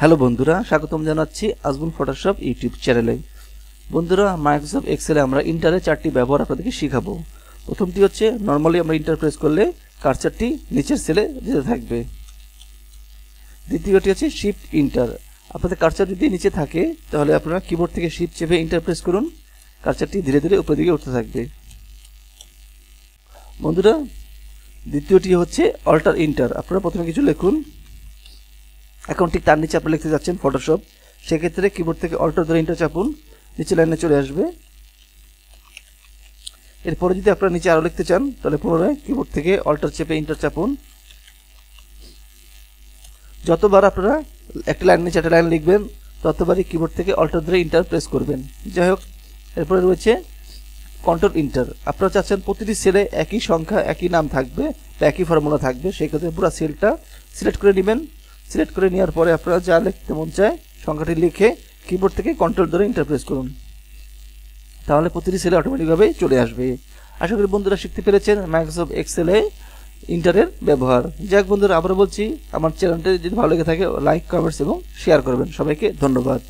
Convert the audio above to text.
Hello বন্ধুরা, স্বাগতম জানাচ্ছি আজমল ফটোশপ ইউটিউব চ্যানেলে। বন্ধুরা, মাইক্রোসফট এক্সেলে আমরা ইন্টারের 4টি ব্যবহার আপনাদেরকে শেখাবো। প্রথমটি হচ্ছে নর্মালি আমরা ইন্টার প্রেস করলে কার্সারটি নিচের সেলে যেতে থাকবে। দ্বিতীয়টি হচ্ছে শিফট ইন্টার। আপনাদের কার্সার যদি নিচে থাকে তাহলে আপনারা কিবোর্ড থেকে শিফট চেপে ইন্টার প্রেস করুন, কার্সারটি ধীরে ধীরে উপরের দিকে উঠতে থাকবে। বন্ধুরা, দ্বিতীয়টি হচ্ছে অল্টার ইন্টার। আপনারা প্রথমে কিছু লিখুন, এখন ঠিক তার নিচে আপনি লিখতে যাচ্ছেন ফটোশপ, সেক্ষেত্রে কিবোর্ড থেকে অল্টার ধরে ইন্টার চাপুন, নিচে লাইনে চলে আসবে। এরপরে যদি আপনারা নিচে আরও লিখতে চান তাহলে পুনরায় কিবোর্ড থেকে অল্টার চেপে ইন্টার চাপুন। যতবার আপনারা একটা লাইন নিচে একটা লাইন লিখবেন ততবারই কিবোর্ড থেকে অল্টার ধরে ইন্টার প্রেস করবেন। যাই হোক, এরপরে রয়েছে কন্ট্রোল ইন্টার। আপনারা চাচ্ছেন প্রতিটি সেলে একই সংখ্যা একই নাম থাকবে বা একই ফর্মুলা থাকবে, সেক্ষেত্রে পুরো সেলটা সিলেক্ট করে নেবেন। সিলেক্ট করে নেওয়ার পরে আপনারা যা লিখতে মন চায় সংখ্যাটি লিখে কিবোর্ড থেকে কন্ট্রোল ধরে ইন্টার প্রেস করুন, তাহলে প্রতিটি সেলে অটোমেটিকভাবে চলে আসবে। আশা করি বন্ধুরা শিখতে পেরেছেন মাইক্রোসফট এক্সেলে ইন্টারের ব্যবহার। যাক বন্ধুরা, আবারও বলছি, আমার চ্যানেলটি যদি ভালো লেগে থাকে লাইক, কমেন্টস এবং শেয়ার করবেন। সবাইকে ধন্যবাদ।